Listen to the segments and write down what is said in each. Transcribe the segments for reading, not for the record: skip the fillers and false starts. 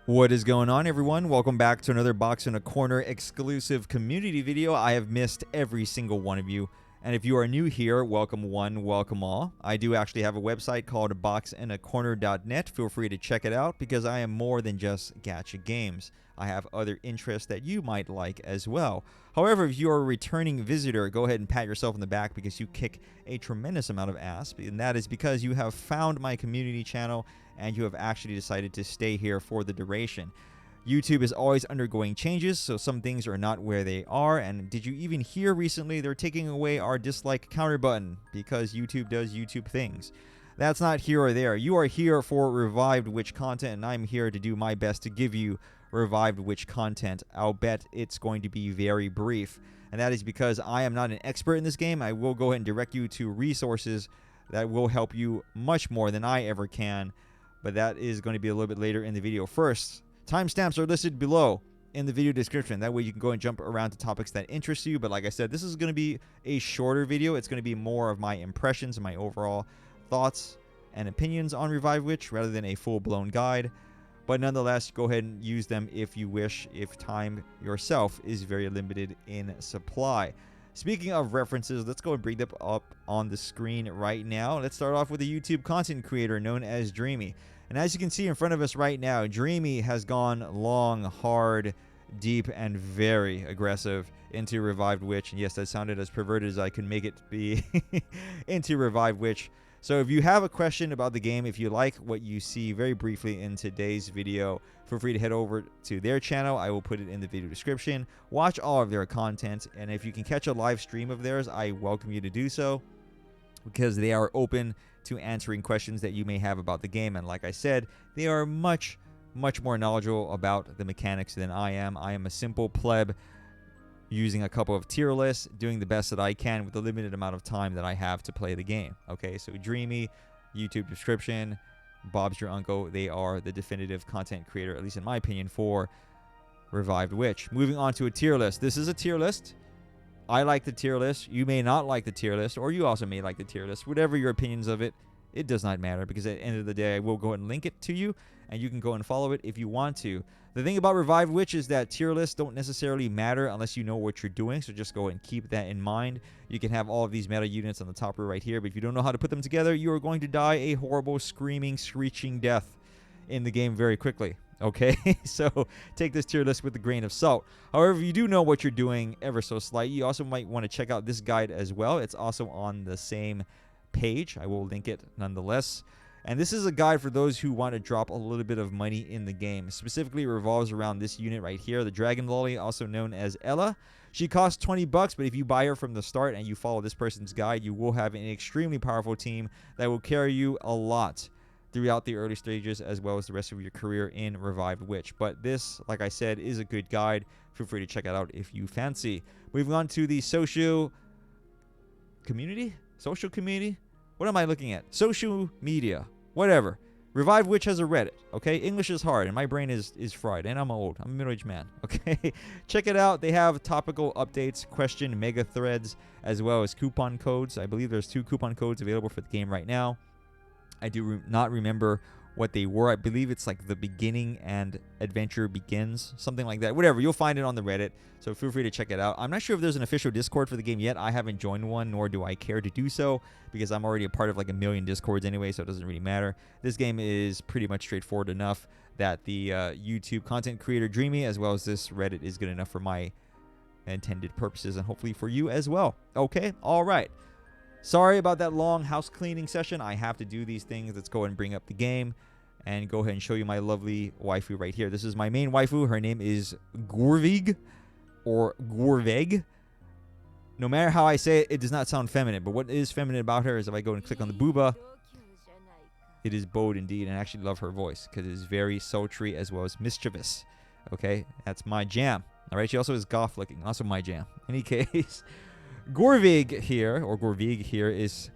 What is going on, everyone? Welcome back to another Box in a Corner exclusive community video. I have missed every single one of you, and if you are new here, welcome one, welcome all. I do actually have a website called boxinacorner.net. Feel free to check it out because I am more than just gacha games. I have other interests that you might like as well. However, if you're a returning visitor, go ahead and pat yourself on the back because you kick a tremendous amount of ass, and that is because you have found my community channel and you have actually decided to stay here for the duration. YouTube is always undergoing changes, so some things are not where they are. And did you even hear recently they're taking away our dislike counter button because YouTube does YouTube things? That's not here or there. You are here for Revived Witch content, and I'm here to do my best to give you Revived Witch content. I'll bet it's going to be very brief, and that is because I am not an expert in this game. I will go ahead and direct you to resources that will help you much more than I ever can, but that is going to be a little bit later in the video. First, timestamps are listed below in the video description. That way you can go and jump around to topics that interest you. But like I said, this is going to be a shorter video. It's going to be more of my impressions and my overall thoughts and opinions on Revive Witch rather than a full-blown guide. But nonetheless, go ahead and use them if you wish, if time yourself is very limited in supply. Speaking of references, let's go and bring them up on the screen right now. Let's start off with a YouTube content creator known as Dreamy. And as you can see in front of us right now, Dreamy has gone long, hard, deep, and very aggressive into Revived Witch. And yes, that sounded as perverted as I can make it be into Revived Witch. So if you have a question about the game, if you like what you see very briefly in today's video, feel free to head over to their channel. I will put it in the video description. Watch all of their content. And if you can catch a live stream of theirs, I welcome you to do so, because they are open to answering questions that you may have about the game. And like I said, they are much more knowledgeable about the mechanics than I am. I am a simple pleb using a couple of tier lists, doing the best that I can with the limited amount of time that I have to play the game. Okay, so Dreamy, YouTube description, Bob's your uncle. They are the definitive content creator, at least in my opinion, for Revived Witch. Moving on to a tier list. This is a tier list. I like the tier list. You may not like the tier list, or you also may like the tier list. Whatever your opinions of it, it does not matter, because at the end of the day, I will go ahead and link it to you, and you can go and follow it if you want to. The thing about Revived Witch is that tier lists don't necessarily matter unless you know what you're doing, so just go and keep that in mind. You can have all of these meta units on the top row right here, but if you don't know how to put them together, you are going to die a horrible, screaming, screeching death in the game very quickly. Okay, so take this tier list with a grain of salt. However, if you do know what you're doing ever so slightly, you also might want to check out this guide as well. It's also on the same page. I will link it nonetheless. And this is a guide for those who want to drop a little bit of money in the game. Specifically, it revolves around this unit right here, the Dragon Lolly, also known as Ella. She costs 20 bucks, but if you buy her from the start and you follow this person's guide, you will have an extremely powerful team that will carry you a lot throughout the early stages as well as the rest of your career in Revived Witch. But this, like I said, is a good guide. Feel free to check it out if you fancy. Moving on to the social community? Social community? What am I looking at? Social media. Whatever. Revived Witch has a Reddit, okay? English is hard, and my brain is fried, and I'm old. I'm a middle-aged man, okay? Check it out. They have topical updates, question, mega threads, as well as coupon codes. I believe there's 2 coupon codes available for the game right now. I do not remember what they were. I believe it's like the beginning and adventure begins, something like that. Whatever, you'll find it on the Reddit, so feel free to check it out. I'm not sure if there's an official Discord for the game yet. I haven't joined one, nor do I care to do so, because I'm already a part of like a million Discords anyway, so it doesn't really matter. This game is pretty much straightforward enough that the YouTube content creator Dreamy, as well as this Reddit, is good enough for my intended purposes, and hopefully for you as well. Okay, all right. Sorry about that long house cleaning session. I have to do these things. Let's go and bring up the game and go ahead and show you my lovely waifu right here. This is my main waifu. Her name is Gorvig or Gorveg. No matter how I say it, it does not sound feminine. But what is feminine about her is if I go and click on the booba, it is bold indeed. And I actually love her voice because it is very sultry as well as mischievous. Okay, that's my jam. All right, she also is goth looking. Also my jam. In any case, Gorvig here is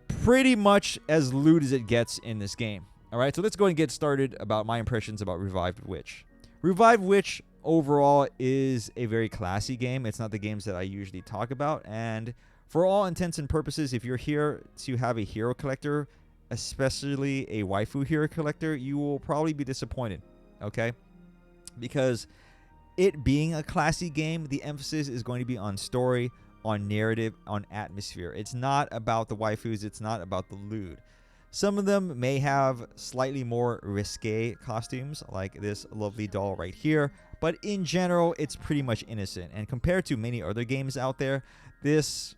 pretty much as lewd as it gets in this game. All right, so let's go and get started about my impressions about Revived Witch. Revived Witch overall is a very classy game. It's not the games that I usually talk about, and for all intents and purposes, if you're here to have a hero collector especially a waifu hero collector, you will probably be disappointed, okay? Because it being a classy game, the emphasis is going to be on story, on narrative, on atmosphere. It's not about the waifus. It's not about the loot. Some of them may have slightly more risque costumes, like this lovely doll right here. But in general, it's pretty much innocent. And compared to many other games out there, this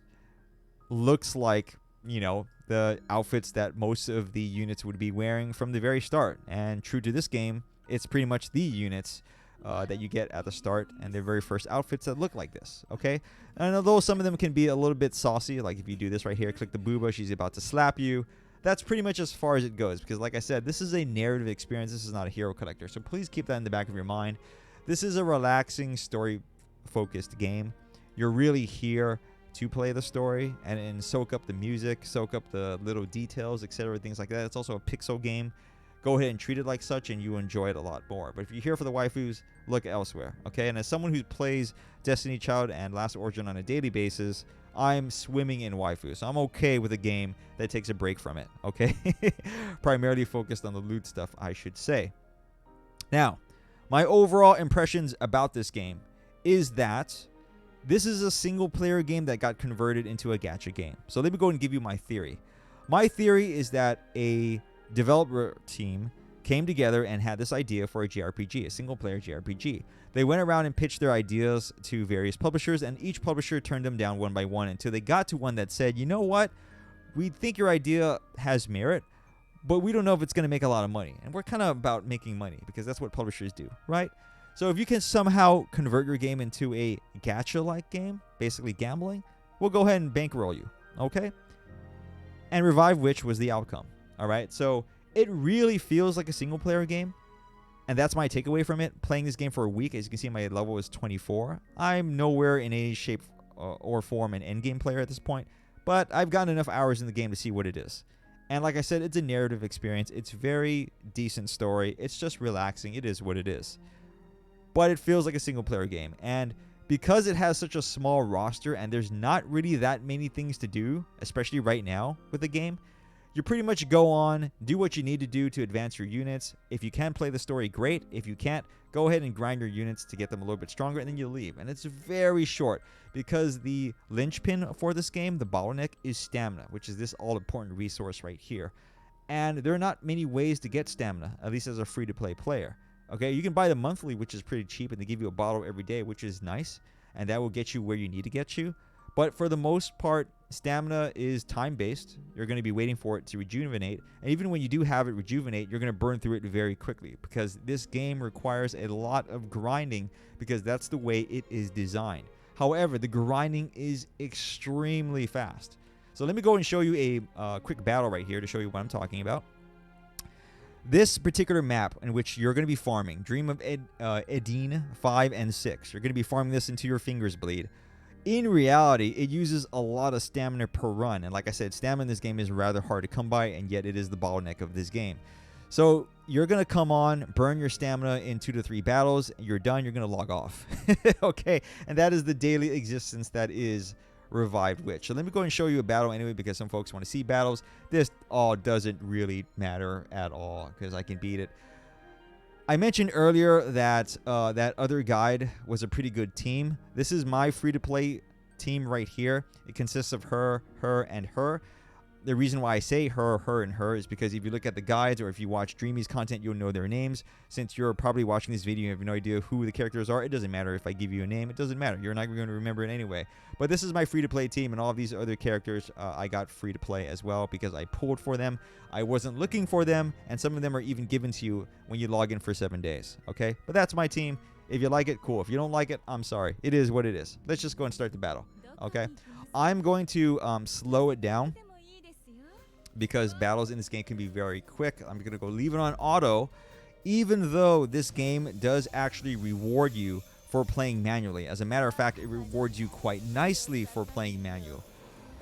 looks like, you know, the outfits that most of the units would be wearing from the very start. And true to this game, it's pretty much the units that you get at the start and their very first outfits that look like this, okay? And although some of them can be a little bit saucy, like if you do this right here, click the booba, she's about to slap you, that's pretty much as far as it goes, because like I said, this is a narrative experience. This is not a hero collector, so please keep that in the back of your mind. This is a relaxing, story-focused game. You're really here to play the story and soak up the music, soak up the little details, etc., things like that. It's also a pixel game. Go ahead and treat it like such, and you enjoy it a lot more. But if you're here for the waifus, look elsewhere, okay? And as someone who plays Destiny Child and Last Origin on a daily basis, I'm swimming in waifus. So I'm okay with a game that takes a break from it, okay? Primarily focused on the loot stuff, I should say. Now, my overall impressions about this game is that this is a single-player game that got converted into a gacha game. So let me go and give you my theory. My theory is that a developer team came together and had this idea for a JRPG, a single-player JRPG. They went around and pitched their ideas to various publishers, and each publisher turned them down one by one until they got to one that said, you know what? We think your idea has merit, but we don't know if it's going to make a lot of money. And we're kind of about making money because that's what publishers do, right? So if you can somehow convert your game into a gacha-like game, basically gambling, we'll go ahead and bankroll you, okay? And Revive Witch was the outcome. All right, so it really feels like a single-player game, and that's my takeaway from it. Playing this game for a week, as you can see, my level is 24. I'm nowhere in any shape or form an endgame player at this point, but I've gotten enough hours in the game to see what it is. And like I said, it's a narrative experience. It's very decent story. It's just relaxing. It is what it is. But it feels like a single-player game, and because it has such a small roster and there's not really that many things to do, especially right now with the game, you pretty much go on, do what you need to do to advance your units. If you can play the story, great. If you can't, go ahead and grind your units to get them a little bit stronger, and then you leave. And it's very short because the linchpin for this game, the bottleneck, is stamina, which is this all-important resource right here. And there are not many ways to get stamina, at least as a free-to-play player. Okay, you can buy the monthly, which is pretty cheap, and they give you a bottle every day, which is nice, and that will get you where you need to get you. But for the most part, stamina is time-based. You're going to be waiting for it to rejuvenate. And even when you do have it rejuvenate, you're going to burn through it very quickly because this game requires a lot of grinding because that's the way it is designed. However, the grinding is extremely fast. So let me go and show you a quick battle right here to show you what I'm talking about. This particular map in which you're going to be farming, Dream of Edine 5 and 6. You're going to be farming this until your fingers bleed. In reality, it uses a lot of stamina per run. And like I said, stamina in this game is rather hard to come by, and yet it is the bottleneck of this game. So you're going to come on, burn your stamina in 2 to 3 battles. You're done. You're going to log off. Okay? And that is the daily existence that is Revived Witch. So let me go and show you a battle anyway because some folks want to see battles. This all doesn't really matter at all because I can beat it. I mentioned earlier that that other guide was a pretty good team. This is my free-to-play team right here. It consists of her, and her. The reason why I say her, and her is because if you look at the guides or if you watch Dreamy's content, you'll know their names. Since you're probably watching this video and have no idea who the characters are, it doesn't matter if I give you a name. It doesn't matter. You're not going to remember it anyway. But this is my free-to-play team, and all of these other characters I got free-to-play as well because I pulled for them. I wasn't looking for them, and some of them are even given to you when you log in for 7 days. Okay? But that's my team. If you like it, cool. If you don't like it, I'm sorry. It is what it is. Let's just go and start the battle. Okay? I'm going to slow it down because battles in this game can be very quick. I'm going to go leave it on auto, even though this game does actually reward you for playing manually. As a matter of fact, it rewards you quite nicely for playing manual.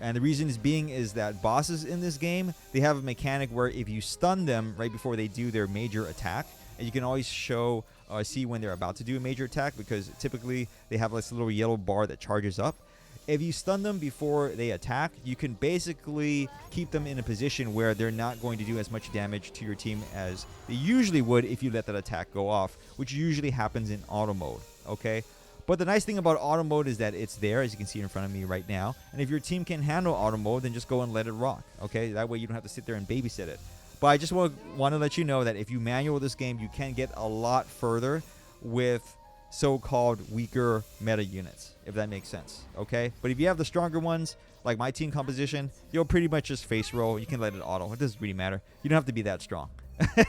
And the reason is that bosses in this game, they have a mechanic where if you stun them right before they do their major attack, and you can always see when they're about to do a major attack because typically they have this little yellow bar that charges up. If you stun them before they attack, you can basically keep them in a position where they're not going to do as much damage to your team as they usually would if you let that attack go off, which usually happens in auto mode, okay? But the nice thing about auto mode is that it's there, as you can see in front of me right now. And if your team can handle auto mode, then just go and let it rock, okay? That way you don't have to sit there and babysit it. But I just want to let you know that if you manual this game, you can get a lot further with so-called weaker meta units, if that makes sense, okay? But if you have the stronger ones, like my team composition, you'll pretty much just face roll. You can let it auto. It doesn't really matter. You don't have to be that strong.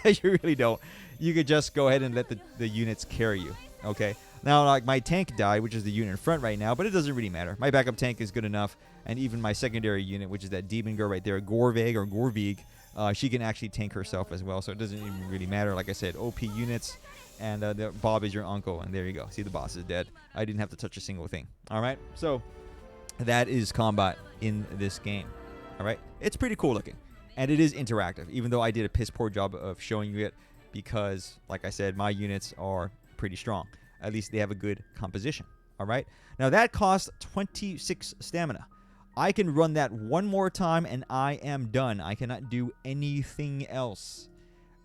You really don't. You could just go ahead and let the units carry you, okay? Now, like my tank died, which is the unit in front right now, but it doesn't really matter. My backup tank is good enough, and even my secondary unit, which is that demon girl right there, Gorvig, she can actually tank herself as well, so it doesn't even really matter. Like I said, OP units. And Bob is your uncle, and there you go. See, the boss is dead. I didn't have to touch a single thing. All right, so that is combat in this game. All right, it's pretty cool looking, and it is interactive, even though I did a piss poor job of showing you it because, like I said, my units are pretty strong. At least they have a good composition. All right, now that costs 26 stamina. I can run that one more time, and I am done. I cannot do anything else.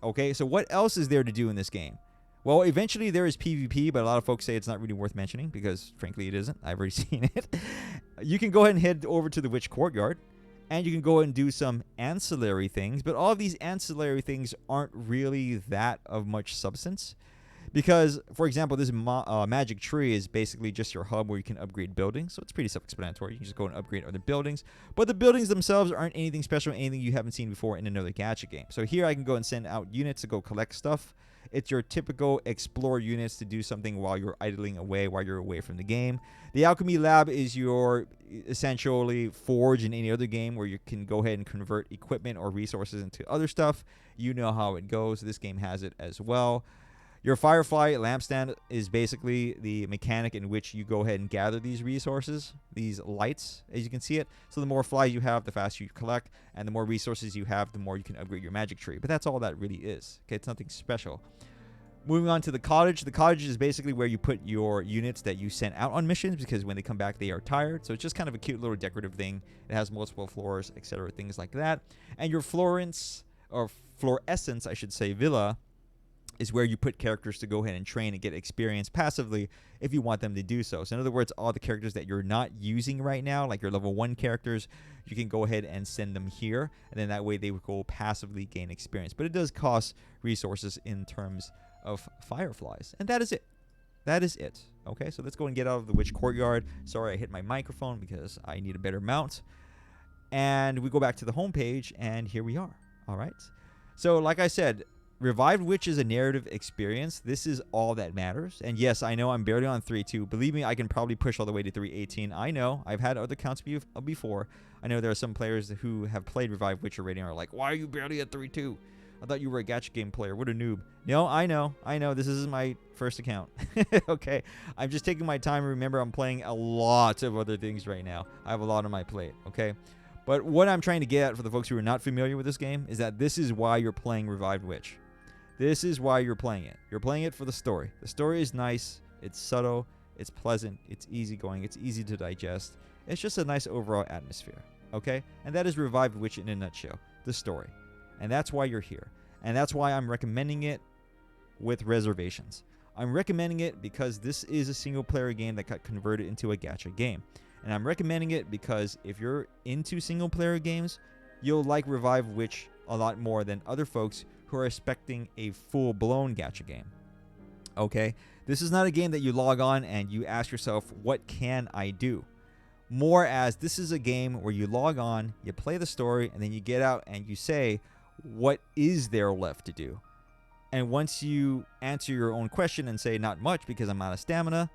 Okay, so what else is there to do in this game? Well, eventually there is PvP, but a lot of folks say it's not really worth mentioning because, frankly, it isn't. I've already seen it. You can go ahead and head over to the Witch Courtyard, and you can go and do some ancillary things, but all of these ancillary things aren't really that of much substance because, for example, this magic tree is basically just your hub where you can upgrade buildings, so it's pretty self-explanatory. You can just go and upgrade other buildings, but the buildings themselves aren't anything special, anything you haven't seen before in another gacha game. So here I can go and send out units to go collect stuff. It's your typical explore units to do something while you're idling away, while you're away from the game. The Alchemy Lab is your essentially forge in any other game where you can go ahead and convert equipment or resources into other stuff. You know how it goes. This game has it as well. Your Firefly lampstand is basically the mechanic in which you go ahead and gather these resources, these lights, as you can see it. So the more flies you have, the faster you collect, and the more resources you have, the more you can upgrade your magic tree. But that's all that really is. Okay, it's nothing special. Moving on to the cottage. The cottage is basically where you put your units that you sent out on missions because when they come back, they are tired. So it's just kind of a cute little decorative thing. It has multiple floors, etc., things like that. And your Florence, or Florescence, I should say, villa is where you put characters to go ahead and train and get experience passively if you want them to do so. So in other words, all the characters that you're not using right now, like your level 1 characters, you can go ahead and send them here. And then that way they will go passively gain experience. But it does cost resources in terms of fireflies. And that is it. That is it. Okay, so let's go and get out of the Witch Courtyard. Sorry, I hit my microphone because I need a better mount. And we go back to the home page, and here we are. All right. So like I said, Revived Witch is a narrative experience. This is all that matters. And yes, I know I'm barely on 3.2. Believe me, I can probably push all the way to 3.18. I know. I've had other counts before. I know there are some players who have played Revived Witch already and are like, why are you barely at 3.2? I thought you were a gacha game player. What a noob. No, I know. This isn't my first account. Okay. I'm just taking my time. Remember, I'm playing a lot of other things right now. I have a lot on my plate. Okay. But what I'm trying to get at for the folks who are not familiar with this game is that this is why you're playing Revived Witch. This is why you're playing it. You're playing it for the story. The story is nice. It's subtle. It's pleasant. It's easygoing. It's easy to digest. It's just a nice overall atmosphere. Okay? And that is Revived Witch in a nutshell. The story. And that's why you're here. And that's why I'm recommending it with reservations. I'm recommending it because this is a single-player game that got converted into a gacha game. And I'm recommending it because if you're into single-player games, you'll like Revived Witch a lot more than other folks who are expecting a full-blown gacha game. Okay? This is not a game that you log on and you ask yourself, what can I do? More as this is a game where you log on, you play the story, and then you get out and you say, what is there left to do? And once you answer your own question and say, not much because I'm out of stamina,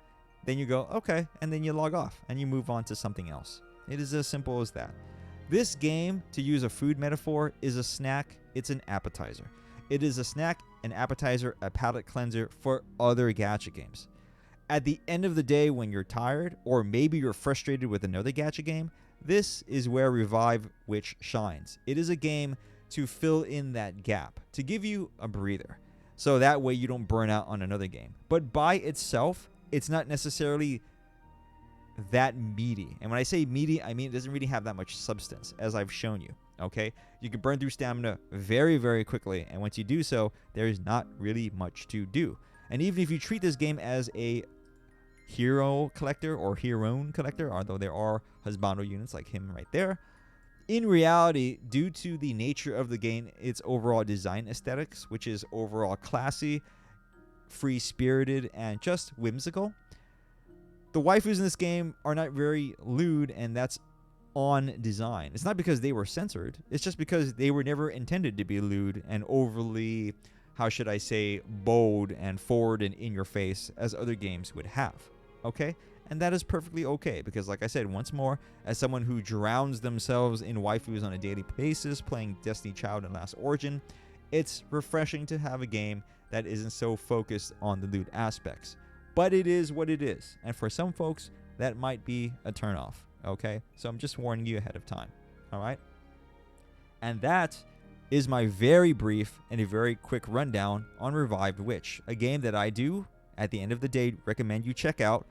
then you go, okay, and then you log off and you move on to something else. It is as simple as that. This game, to use a food metaphor, is a snack. It's an appetizer. It is a snack, an appetizer, a palate cleanser for other gacha games. At the end of the day, when you're tired, or maybe you're frustrated with another gacha game, this is where Revive Witch shines. It is a game to fill in that gap, to give you a breather, so that way you don't burn out on another game. But by itself, it's not necessarily that meaty. And when I say meaty, I mean it doesn't really have that much substance, as I've shown you. Okay, you can burn through stamina very, very quickly, and once you do so, there is not really much to do. And even if you treat this game as a hero collector or heroine collector, although there are husbando units like him right there, in reality, due to the nature of the game, its overall design aesthetics, which is overall classy, free-spirited, and just whimsical, the waifus in this game are not very lewd, and that's on design. It's not because they were censored. It's just because they were never intended to be lewd and overly, how should I say, bold and forward and in your face as other games would have. Okay? And that is perfectly okay because, like I said, once more, as someone who drowns themselves in waifus on a daily basis playing Destiny Child and Last Origin, it's refreshing to have a game that isn't so focused on the lewd aspects. But it is what it is. And for some folks, that might be a turnoff. Okay, so I'm just warning you ahead of time. All right, and that is my very brief and a very quick rundown on Revived Witch, a game that I do, at the end of the day, recommend you check out,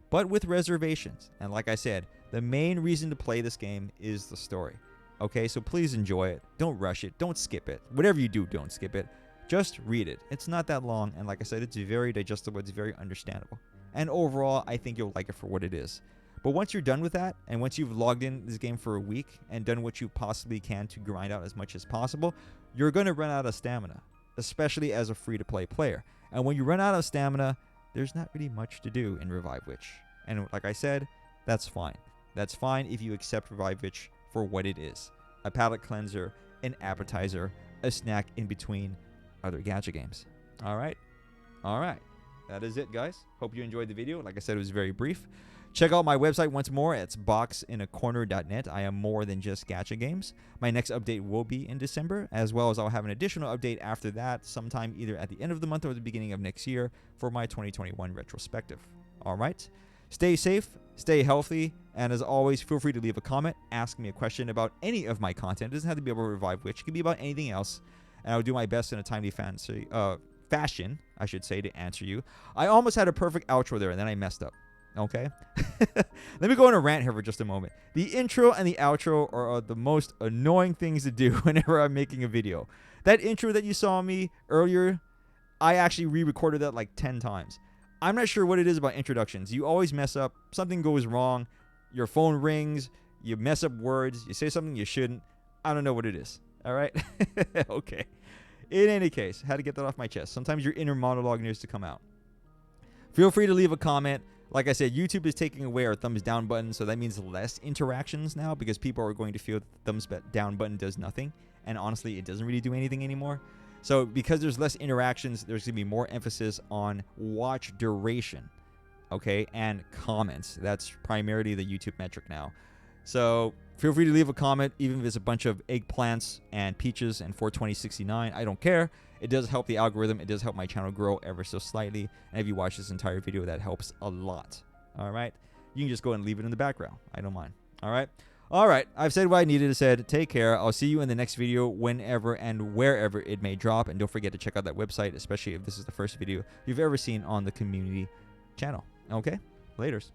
but with reservations. And like I said, the main reason to play this game is the story. Okay, so please enjoy it. Don't rush it. Don't skip it. Whatever you do, don't skip it. Just read it. It's not that long, and like I said, it's very digestible. It's very understandable. And overall, I think you'll like it for what it is. But once you're done with that, and once you've logged in this game for a week and done what you possibly can to grind out as much as possible, you're going to run out of stamina, especially as a free-to-play player. And when you run out of stamina, there's not really much to do in Revive Witch. And like I said, that's fine. That's fine if you accept Revive Witch for what it is. A palate cleanser, an appetizer, a snack in between other gacha games. All right? All right. That is it, guys. Hope you enjoyed the video. Like I said, it was very brief. Check out my website once more. It's boxinacorner.net. I am more than just gacha games. My next update will be in December, as well as I'll have an additional update after that, sometime either at the end of the month or the beginning of next year for my 2021 retrospective. All right? Stay safe, stay healthy, and as always, feel free to leave a comment, ask me a question about any of my content. It doesn't have to be about Revive Witch. It can be about anything else, and I'll do my best in a timely fashion, I should say, to answer you. I almost had a perfect outro there, and then I messed up. Okay? Let me go on a rant here for just a moment. The intro and the outro are the most annoying things to do whenever I'm making a video. That intro that you saw me earlier, I actually re-recorded that like 10 times. I'm not sure what it is about introductions. You always mess up. Something goes wrong. Your phone rings. You mess up words. You say something you shouldn't. I don't know what it is. All right? Okay. In any case, had to get that off my chest. Sometimes your inner monologue needs to come out. Feel free to leave a comment. Like I said, YouTube is taking away our thumbs down button, so that means less interactions now because people are going to feel the thumbs down button does nothing. And honestly, it doesn't really do anything anymore. So because there's less interactions, there's going to be more emphasis on watch duration, okay, and comments. That's primarily the YouTube metric now. So feel free to leave a comment, even if it's a bunch of eggplants and peaches and 42069. I don't care. It does help the algorithm. It does help my channel grow ever so slightly. And if you watch this entire video, that helps a lot. All right? You can just go and leave it in the background. I don't mind. All right? All right. I've said what I needed to say. Take care. I'll see you in the next video whenever and wherever it may drop. And don't forget to check out that website, especially if this is the first video you've ever seen on the community channel. Okay? Laters.